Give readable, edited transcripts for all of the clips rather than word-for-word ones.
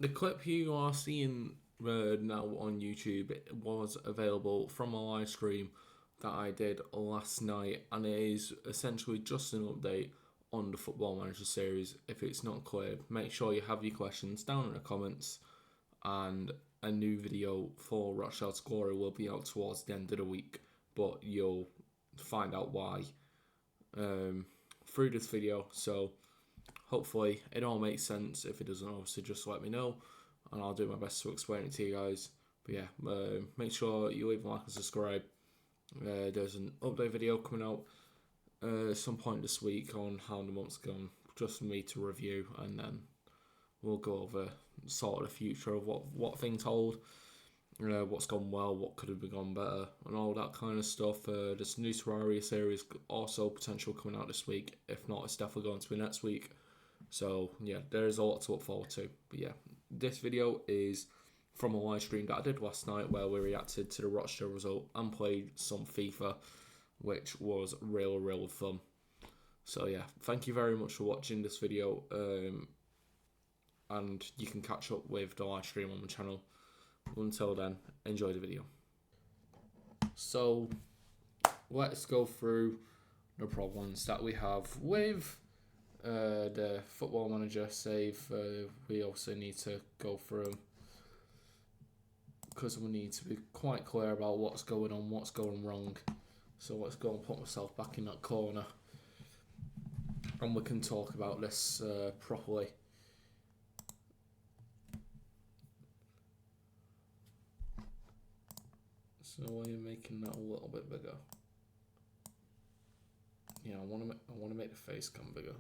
The clip you are seeing now on YouTube was available from a live stream that I did last night, and it is essentially just an update on the Football Manager series. If it's not clear, make sure you have your questions down in the comments, and a new video for Rochdale Glory will be out towards the end of the week, but you'll find out why through this video. So hopefully it all makes sense. If it doesn't, obviously just let me know and I'll do my best to explain it to you guys. But yeah, make sure you leave a like and subscribe. There's an update video coming out some point this week on how the month's gone, just for me to review, and then we'll go over sort of the future of what things hold, what's gone well, what could have gone better, and all that kind of stuff. This new Terraria series also potential coming out this week. If not, it's definitely going to be next week. So yeah, there's a lot to look forward to. But yeah, this video is from a live stream that I did last night where we reacted to the Rochdale result and played some FIFA, which was real fun. So yeah, thank you very much for watching this video, and you can catch up with the live stream on the channel. Until then, enjoy the video. So let's go through the problems that we have with the Football Manager save. We also need to go through, because we need to be quite clear about what's going on, what's going wrong. So let's go and put myself back in that corner, and we can talk about this properly. So we're making that a little bit bigger. Yeah, I want to make the face come bigger.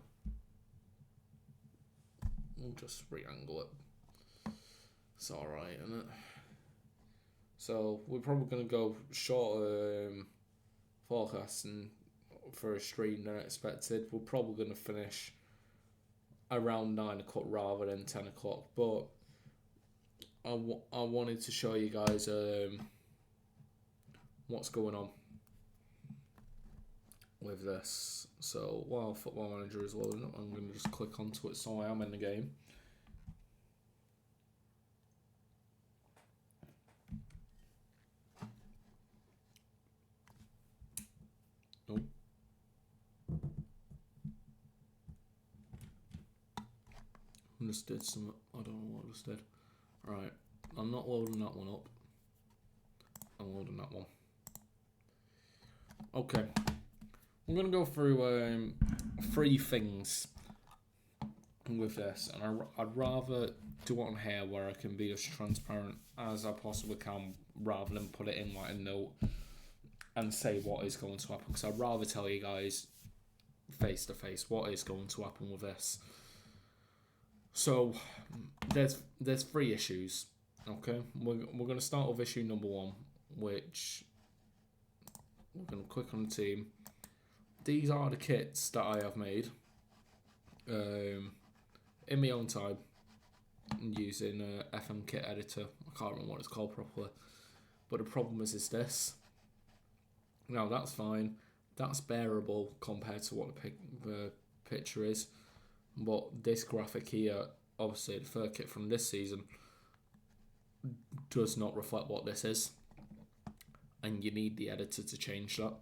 We'll just re-angle it. It's alright, isn't it? So we're probably going to go shorter forecasting for a stream than expected. We're probably going to finish around 9 o'clock rather than 10 o'clock. But I wanted to show you guys what's going on with this. So while Football Manager is loading up, I'm going to just click onto it so I am in the game. Nope. I just did some, I don't know what I just did. Right, I'm not loading that one up. I'm loading that one. Okay. I'm going to go through 3 things with this, and I'd rather do it on here where I can be as transparent as I possibly can, rather than put it in like a note and say what is going to happen, because I'd rather tell you guys face to face what is going to happen with this. So there's 3 issues. Okay, we're going to start with issue number 1, which we're going to click on the team. These are the kits that I have made in my own time using FM kit editor. I can't remember what it's called properly, but the problem is this. Now that's fine, that's bearable compared to what the picture is, but this graphic here, obviously the third kit from this season, does not reflect what this is, and you need the editor to change that.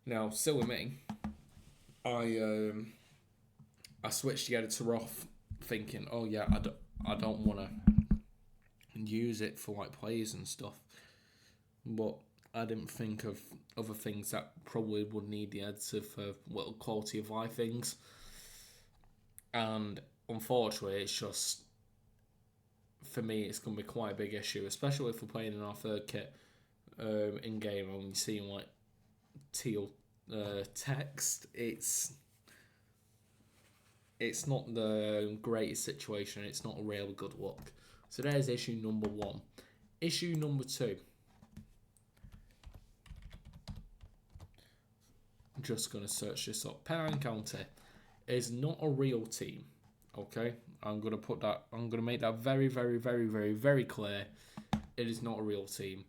Now, silly me, I switched the editor off, thinking, oh yeah, I don't want to use it for like plays and stuff, but I didn't think of other things that probably would need the editor for little quality of life things, and unfortunately, it's just, for me, it's going to be quite a big issue, especially if we're playing in our third kit in game and you're seeing like teal text. It's not the greatest situation. It's not a real good look. So there's issue number 1. Issue number 2. I'm just going to search this up. Penang County is not a real team. Okay, I'm going to make that very clear. It is not a real team.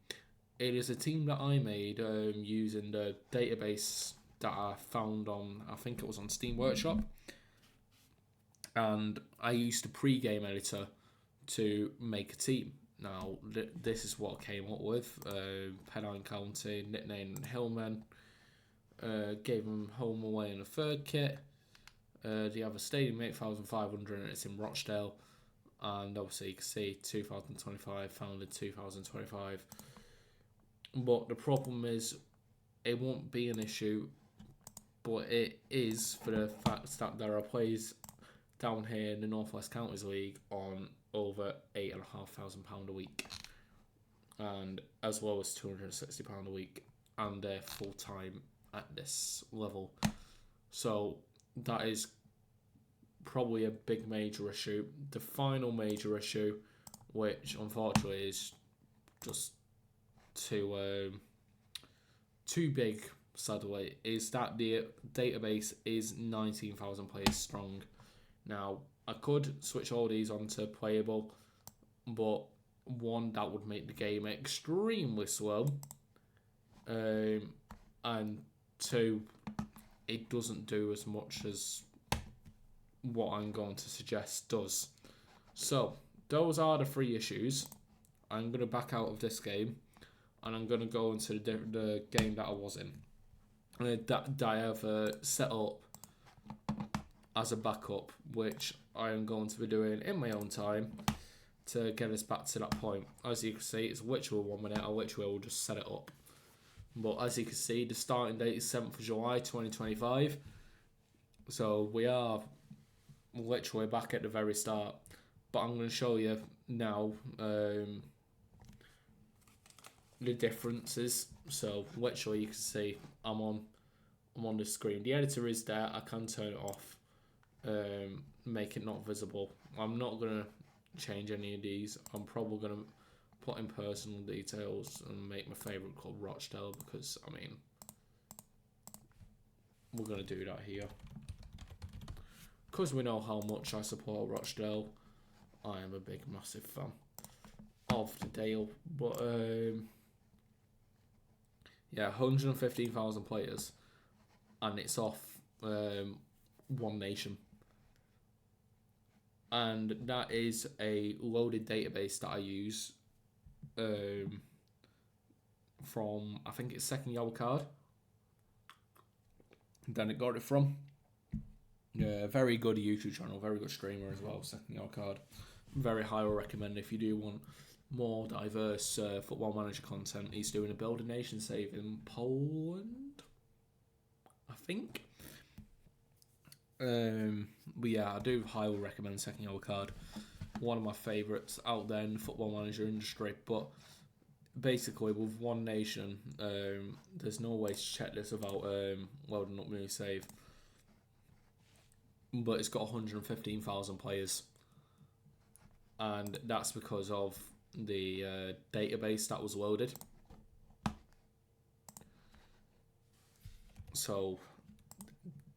It is a team that I made using the database that I found on, I think it was on Steam Workshop. And I used the pre-game editor to make a team. Now, this is what I came up with. Pennine County, nicknamed Hillmen. Gave them home, away, and a third kit. They have a stadium 8,500 and it's in Rochdale. And obviously you can see 2025, founded 2025. But the problem is, it won't be an issue, but it is for the fact that there are players down here in the North West Counties League on over £8,500 a week, and as well as £260 a week, and they're full time at this level. So that is probably a big major issue. The final major issue, which unfortunately is just too big, sadly, is that the database is 19,000 players strong. Now, I could switch all these onto playable, but one, that would make the game extremely slow, and two, it doesn't do as much as what I'm going to suggest does. So, those are the three issues. I'm going to back out of this game, and I'm going to go into the game that I was in. That I have set up as a backup, which I am going to be doing in my own time to get us back to that point. As you can see, it's literally 1 minute. I literally will just set it up. But as you can see, the starting date is 7th of July 2025. So we are literally back at the very start. But I'm going to show you now the differences. So literally you can see I'm on the screen. The editor is there. I can turn it off, make it not visible. I'm not going to change any of these. I'm probably going to put in personal details and make my favourite called Rochdale, because I mean, we're going to do that here because we know how much I support Rochdale. I am a big massive fan of the Dale. But yeah, 115,000 players, and it's off One Nation. And that is a loaded database that I use from, I think it's Second Yellow Card. Then it got it from. Yeah, very good YouTube channel, very good streamer as well, Second Yellow Card. Very highly recommend if you do want more diverse Football Manager content. He's doing a Build a Nation save in Poland, I think. But yeah, I do highly recommend Second Yellow Card. One of my favourites out there in the Football Manager industry. But basically, with One Nation, there's no way to check this without loading up new save. But it's got 115,000 players, and that's because of the database that was loaded. So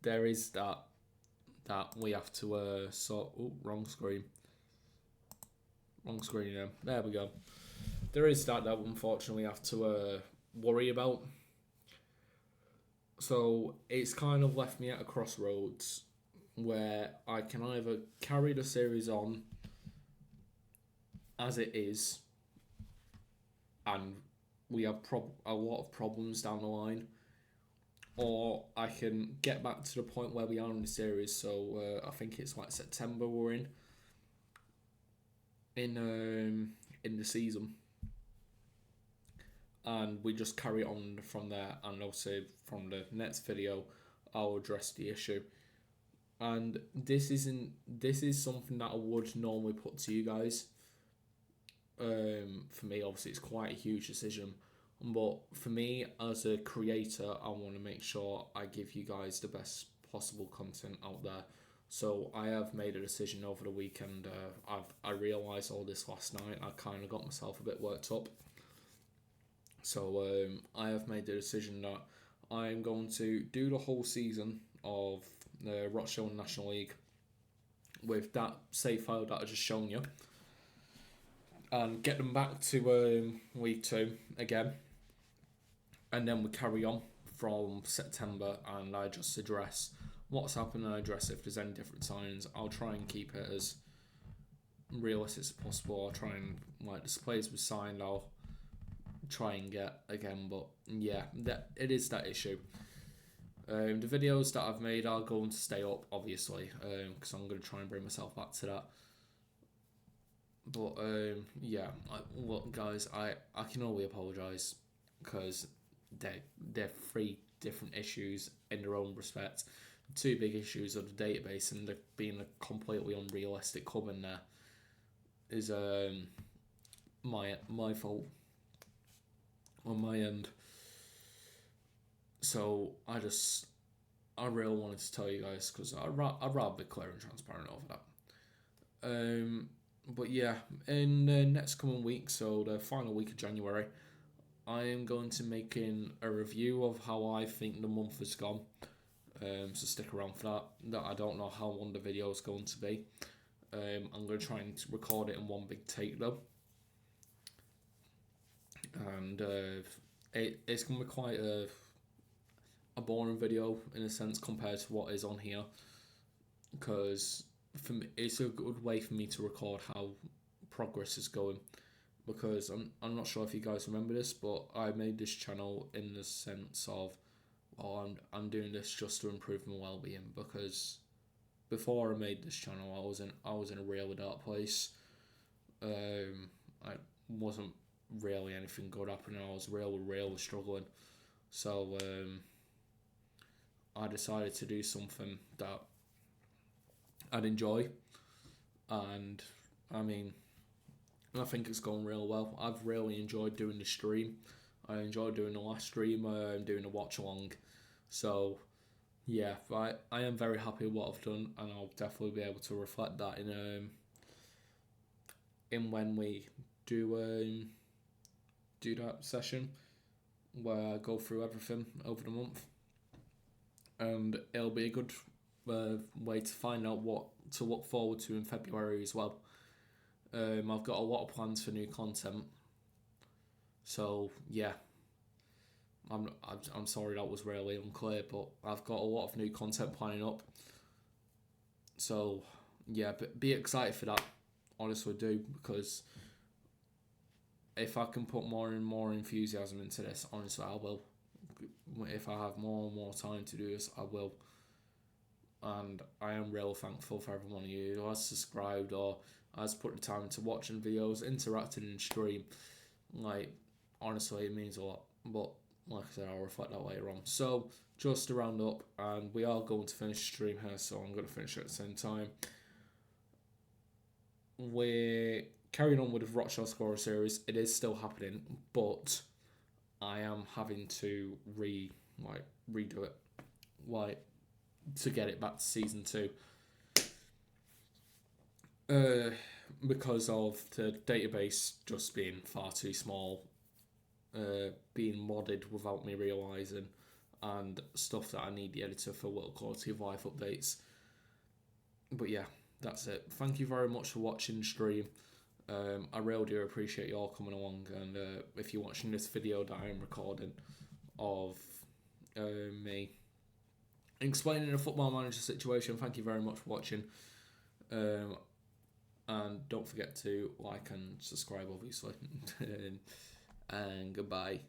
there is that we have to sort. Oh, wrong screen. Yeah, there we go. There is that unfortunately we have to worry about. So it's kind of left me at a crossroads where I can either carry the series on as it is, and we have a lot of problems down the line, or I can get back to the point where we are in the series. So I think it's like September we're in the season, and we just carry on from there. And also from the next video, I'll address the issue. And this is something that I would normally put to you guys. For me, obviously, it's quite a huge decision. But for me, as a creator, I want to make sure I give you guys the best possible content out there. So I have made a decision over the weekend. I realised all this last night. I kind of got myself a bit worked up. So I have made the decision that I'm going to do the whole season of the Rochdale National League with that save file that I just shown you, and get them back to League 2 again, and then we carry on from September, and I just address what's happened, and I address if there's any different signs. I'll try and keep it as realistic as possible. I'll try and, like, the players we signed, I'll try and get again. But yeah, it is that issue. The videos that I've made are going to stay up, obviously, because I'm going to try and bring myself back to that. But yeah, look, guys, I can only apologise, because they're three different issues in their own respect. Two big issues of the database, and there being a completely unrealistic hub in there is my fault on my end. So I really wanted to tell you guys, because I'd rather be clear and transparent over that. But yeah, in the next coming week, so the final week of January, I am going to making a review of how I think the month has gone. So stick around for that. I don't know how long the video is going to be. I'm going to try and record it in one big take though. And it's going to be quite a boring video in a sense compared to what is on here, because for me, it's a good way for me to record how progress is going, because I'm not sure if you guys remember this, but I made this channel in the sense of, well, I'm doing this just to improve my well-being, because before I made this channel I was in a really dark place. I wasn't really anything good happening. I was really struggling, so I decided to do something that I'd enjoy, and I mean, I think it's going real well. I've really enjoyed doing the stream. I enjoyed doing the last stream, doing the watch along. So yeah, I am very happy with what I've done, and I'll definitely be able to reflect that in when we do that session where I go through everything over the month, and it'll be a good way to find out what to look forward to in February as well. I've got a lot of plans for new content, so yeah, I'm sorry that was really unclear, but I've got a lot of new content planning up, so yeah, but be excited for that, honestly do, because if I can put more and more enthusiasm into this, honestly I will. If I have more and more time to do this, I will. And I am real thankful for every one of you who has subscribed or has put the time into watching videos, interacting in stream. Like, honestly, it means a lot. But like I said, I'll reflect that later on. So, just to round up, and we are going to finish the stream here, so I'm going to finish it at the same time. We're carrying on with the Rochdale Scorer series. It is still happening, but I am having to redo it, to get it back to season 2. Because of the database just being far too small, being modded without me realising, and stuff that I need the editor for little quality of life updates. But yeah, that's it. Thank you very much for watching the stream. I really do appreciate you all coming along, and if you're watching this video that I am recording of me explaining the Football Manager situation, thank you very much for watching. And don't forget to like and subscribe, obviously. And goodbye.